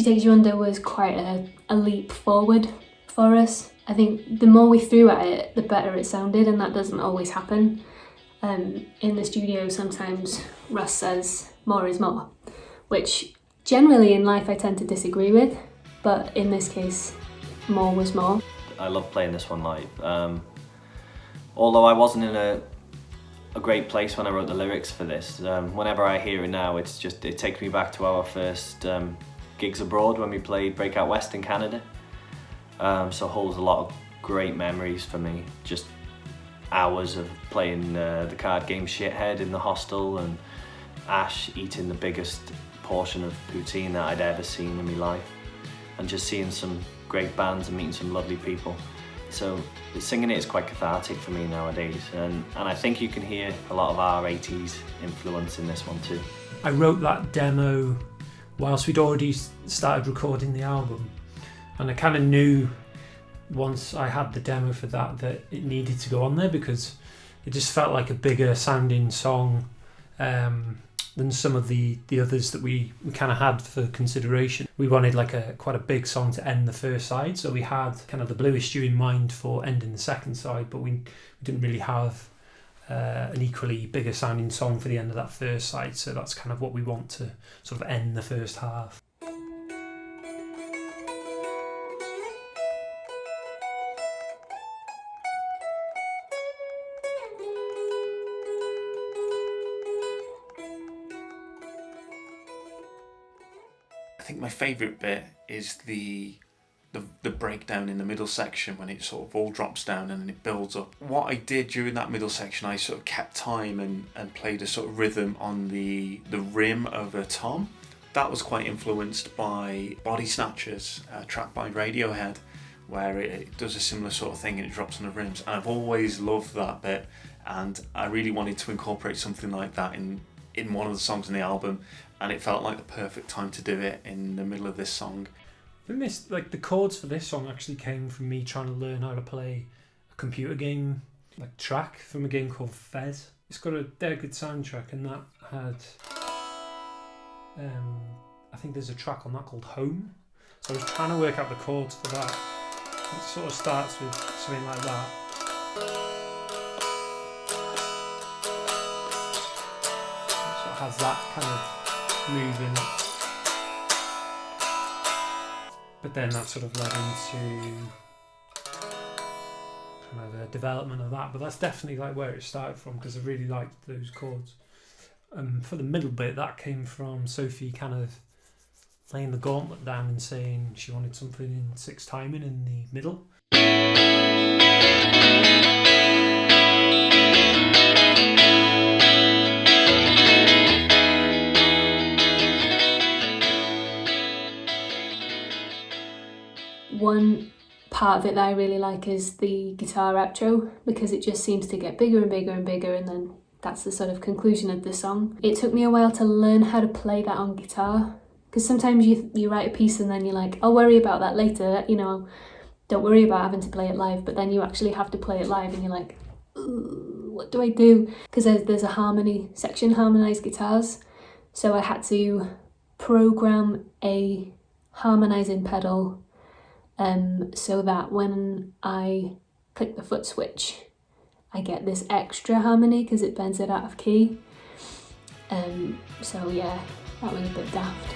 Takes You Under was quite a leap forward for us. I think the more we threw at it, the better it sounded, and that doesn't always happen. In the studio, sometimes Russ says more is more, which generally in life I tend to disagree with, but in this case, more was more. I love playing this one live. Although I wasn't in a great place when I wrote the lyrics for this. Whenever I hear it now, it takes me back to our first gigs abroad when we played Breakout West in Canada. So it holds a lot of great memories for me. Just hours of playing the card game Shithead in the hostel, and Ash eating the biggest portion of poutine that I'd ever seen in my life, and just seeing some great bands and meeting some lovely people. So singing it is quite cathartic for me nowadays, and I think you can hear a lot of our 80s influence in this one too. I wrote that demo whilst we'd already started recording the album, and I kind of knew once I had the demo for that it needed to go on there, because it just felt like a bigger sounding song than some of the others that we kind of had for consideration. We wanted like quite a big song to end the first side, so we had kind of the Bluish Stew in mind for ending the second side, but we didn't really have an equally bigger sounding song for the end of that first side, so that's kind of what we want to sort of end the first half. I think my favourite bit is the breakdown in the middle section, when it sort of all drops down and then it builds up. What I did during that middle section, I sort of kept time and played a sort of rhythm on the rim of a tom. That was quite influenced by Body Snatchers, a track by Radiohead, where it does a similar sort of thing and it drops on the rims. And I've always loved that bit, and I really wanted to incorporate something like that in one of the songs on the album, and it felt like the perfect time to do it in the middle of this song. I think the chords for this song actually came from me trying to learn how to play a computer game track from a game called Fez. It's got a dead good soundtrack, and that had I think there's a track on that called Home. So I was trying to work out the chords for that. It sort of starts with something like that. It sort of has that kind of moving, but then that sort of led into kind of a development of that, but that's definitely like where it started from, because I really liked those chords. For the middle bit, that came from Sophie kind of laying the gauntlet down and saying she wanted something in 6 timing in the middle. One part of it that I really like is the guitar outro, because it just seems to get bigger and bigger and bigger, and then that's the sort of conclusion of the song. It took me a while to learn how to play that on guitar, because sometimes you write a piece and then you're like, I'll worry about that later, don't worry about having to play it live, but then you actually have to play it live and you're like, what do I do? Because there's a harmony section, harmonised guitars, so I had to program a harmonising pedal so that when I click the foot switch, I get this extra harmony because it bends it out of key. So yeah, that was a bit daft.